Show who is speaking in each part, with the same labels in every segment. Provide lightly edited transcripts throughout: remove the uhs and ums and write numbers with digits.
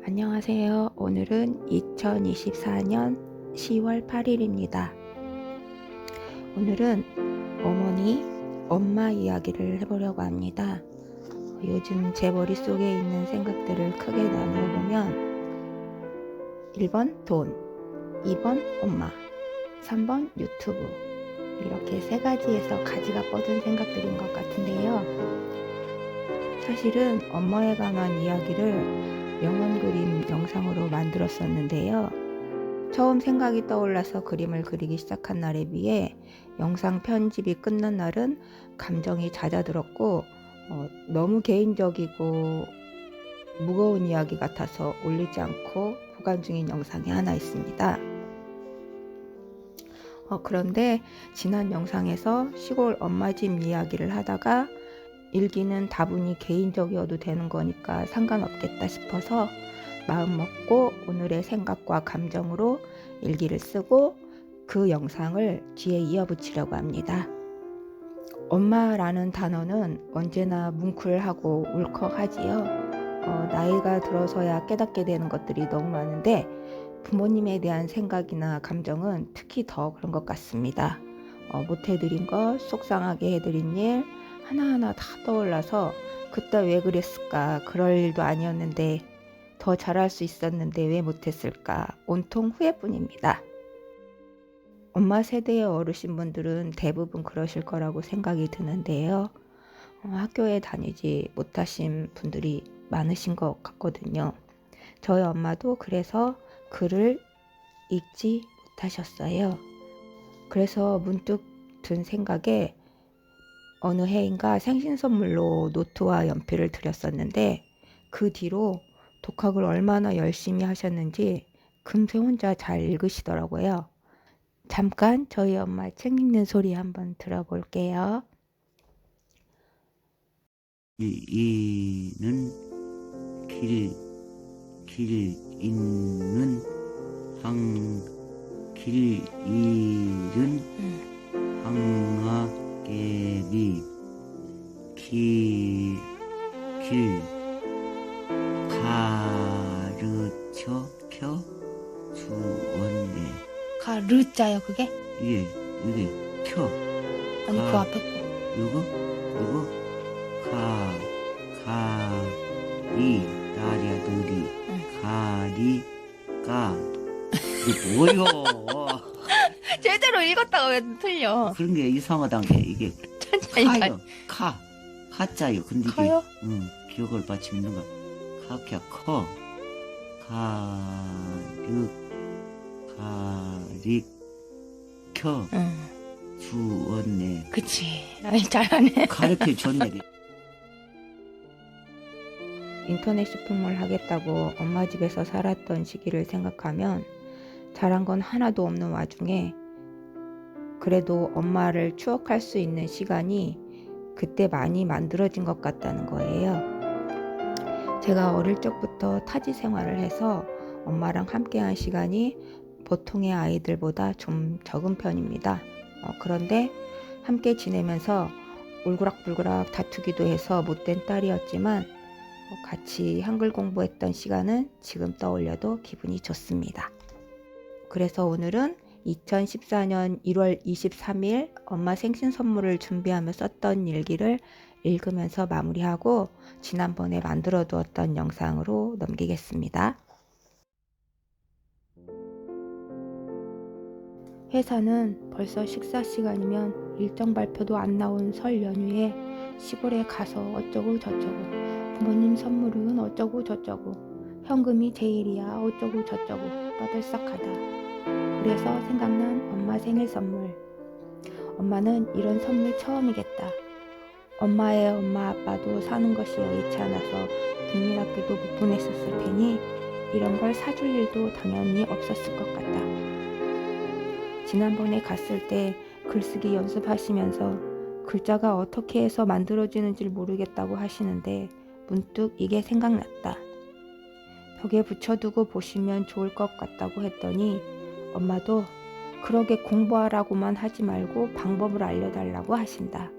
Speaker 1: 안녕하세요. 오늘은 2024년 10월 8일입니다. 오늘은 엄마 이야기를 해보려고 합니다. 요즘 제 머릿속에 있는 생각들을 크게 나누어 보면 1번 돈, 2번 엄마, 3번 유튜브, 이렇게 세 가지에서 가지가 뻗은 생각들인 것 같은데요. 사실은 엄마에 관한 이야기를 영원 그림 영상으로 만들었었는데요. 처음 생각이 떠올라서 그림을 그리기 시작한 날에 비해 영상 편집이 끝난 날은 감정이 잦아들었고 너무 개인적이고 무거운 이야기 같아서 올리지 않고 보관 중인 영상이 하나 있습니다. 그런데 지난 영상에서 시골 엄마 집 이야기를 하다가 일기는 다분히 개인적이어도 되는 거니까 상관없겠다 싶어서 마음 먹고 오늘의 생각과 감정으로 일기를 쓰고 그 영상을 뒤에 이어붙이려고 합니다. 엄마라는 단어는 언제나 뭉클하고 울컥하지요. 나이가 들어서야 깨닫게 되는 것들이 너무 많은데 부모님에 대한 생각이나 감정은 특히 더 그런 것 같습니다. 못해드린 것, 속상하게 해드린 일 하나하나 다 떠올라서 그때 왜 그랬을까, 그럴 일도 아니었는데 더 잘할 수 있었는데 왜 못했을까, 온통 후회뿐입니다. 엄마 세대의 어르신분들은 대부분 그러실 거라고 생각이 드는데요. 학교에 다니지 못하신 분들이 많으신 것 같거든요. 저희 엄마도 그래서 글을 읽지 못하셨어요. 그래서 문득 든 생각에 어느 해인가 생신 선물로 노트와 연필을 드렸었는데 그 뒤로 독학을 얼마나 열심히 하셨는지 금세 혼자 잘 읽으시더라고요. 잠깐 저희 엄마 책 읽는 소리 한번 들어볼게요.
Speaker 2: 이는 길 있는 길 잃은 항아깨비 길 가르쳐 펴 주었네.
Speaker 1: 가르자요 그게?
Speaker 2: 이게 펴
Speaker 1: 아니 그 앞에 거.
Speaker 2: 이거 가리 다리야 느리 가리까 이게 뭐요?
Speaker 1: 제대로 읽었다가 왜 틀려?
Speaker 2: 그런 게 이상하단 게 이게
Speaker 1: 천천히
Speaker 2: 가짜요. 근데 이게
Speaker 1: 커요?
Speaker 2: 기억을 받치는 거 가야 커 가르켜 주었네.
Speaker 1: 그치. 아니 잘하네.
Speaker 2: 가르쳐 줬네.
Speaker 1: 인터넷 쇼핑몰 하겠다고 엄마 집에서 살았던 시기를 생각하면 잘한 건 하나도 없는 와중에 그래도 엄마를 추억할 수 있는 시간이 그때 많이 만들어진 것 같다는 거예요. 제가 어릴 적부터 타지 생활을 해서 엄마랑 함께한 시간이 보통의 아이들보다 좀 적은 편입니다. 그런데 함께 지내면서 울그락불그락 다투기도 해서 못된 딸이었지만 같이 한글 공부했던 시간은 지금 떠올려도 기분이 좋습니다. 그래서 오늘은 2014년 1월 23일 엄마 생신 선물을 준비하며 썼던 일기를 읽으면서 마무리하고 지난번에 만들어 두었던 영상으로 넘기겠습니다. 회사는 벌써 식사 시간이면 일정 발표도 안 나온 설 연휴에 시골에 가서 어쩌고 저쩌고, 부모님 선물은 어쩌고 저쩌고, 현금이 제일이야 어쩌고 저쩌고 떠들썩하다. 그래서 생각난 엄마 생일 선물. 엄마는 이런 선물 처음이겠다. 엄마의 엄마 아빠도 사는 것이 여의치 않아서 국민학교도 못 보냈었을 테니 이런 걸 사줄 일도 당연히 없었을 것 같다. 지난번에 갔을 때 글쓰기 연습하시면서 글자가 어떻게 해서 만들어지는지 모르겠다고 하시는데 문득 이게 생각났다. 벽에 붙여두고 보시면 좋을 것 같다고 했더니 엄마도 그러게 공부하라고만 하지 말고 방법을 알려달라고 하신다.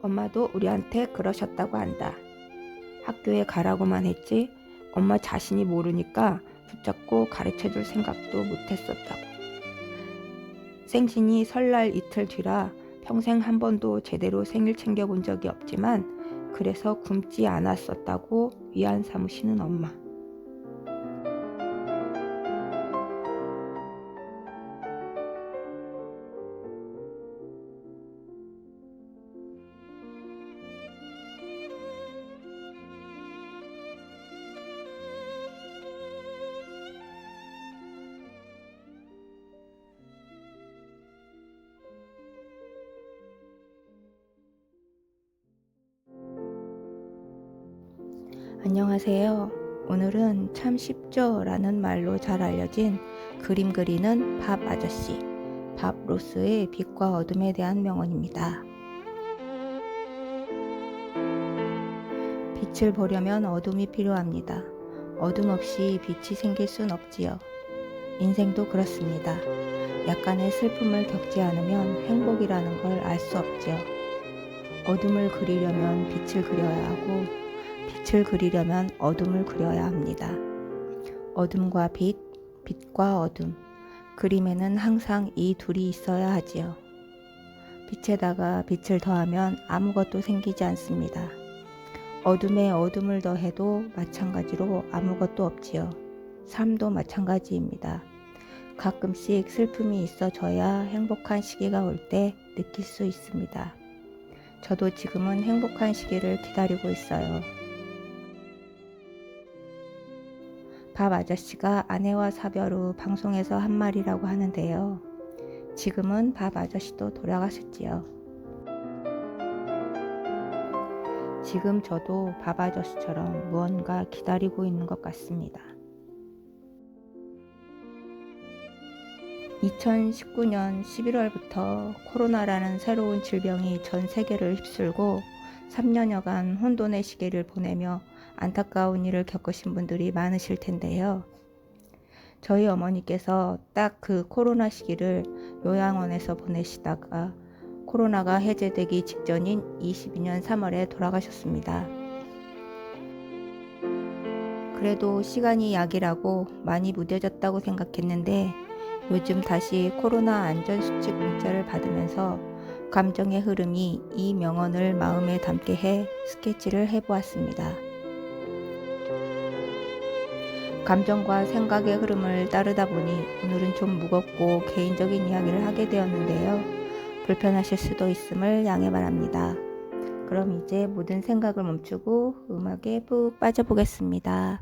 Speaker 1: 엄마도 우리한테 그러셨다고 한다. 학교에 가라고만 했지 엄마 자신이 모르니까 붙잡고 가르쳐줄 생각도 못했었다고. 생신이 설날 이틀 뒤라 평생 한 번도 제대로 생일 챙겨본 적이 없지만 그래서 굶지 않았었다고 위안 삼으시는 엄마. 안녕하세요. 오늘은 참 쉽죠 라는 말로 잘 알려진 그림 그리는 밥 아저씨, 밥 로스의 빛과 어둠에 대한 명언입니다. 빛을 보려면 어둠이 필요합니다. 어둠 없이 빛이 생길 순 없지요. 인생도 그렇습니다. 약간의 슬픔을 겪지 않으면 행복이라는 걸 알 수 없지요. 어둠을 그리려면 빛을 그려야 하고 빛을 그리려면 어둠을 그려야 합니다. 어둠과 빛, 빛과 어둠. 그림에는 항상 이 둘이 있어야 하지요. 빛에다가 빛을 더하면 아무것도 생기지 않습니다. 어둠에 어둠을 더해도 마찬가지로 아무것도 없지요. 삶도 마찬가지입니다. 가끔씩 슬픔이 있어져야 행복한 시기가 올 때 느낄 수 있습니다. 저도 지금은 행복한 시기를 기다리고 있어요. 밥 아저씨가 아내와 사별 후 방송에서 한 말이라고 하는데요. 지금은 밥 아저씨도 돌아가셨지요. 지금 저도 밥 아저씨처럼 무언가 기다리고 있는 것 같습니다. 2019년 11월부터 코로나라는 새로운 질병이 전 세계를 휩쓸고 3년여간 혼돈의 시기를 보내며 안타까운 일을 겪으신 분들이 많으실 텐데요. 저희 어머니께서 딱 그 코로나 시기를 요양원에서 보내시다가 코로나가 해제되기 직전인 22년 3월에 돌아가셨습니다. 그래도 시간이 약이라고 많이 무뎌졌다고 생각했는데 요즘 다시 코로나 안전수칙 문자를 받으면서 감정의 흐름이 이 명언을 마음에 담게 해 스케치를 해보았습니다. 감정과 생각의 흐름을 따르다 보니 오늘은 좀 무겁고 개인적인 이야기를 하게 되었는데요. 불편하실 수도 있음을 양해 바랍니다. 그럼 이제 모든 생각을 멈추고 음악에 푹 빠져보겠습니다.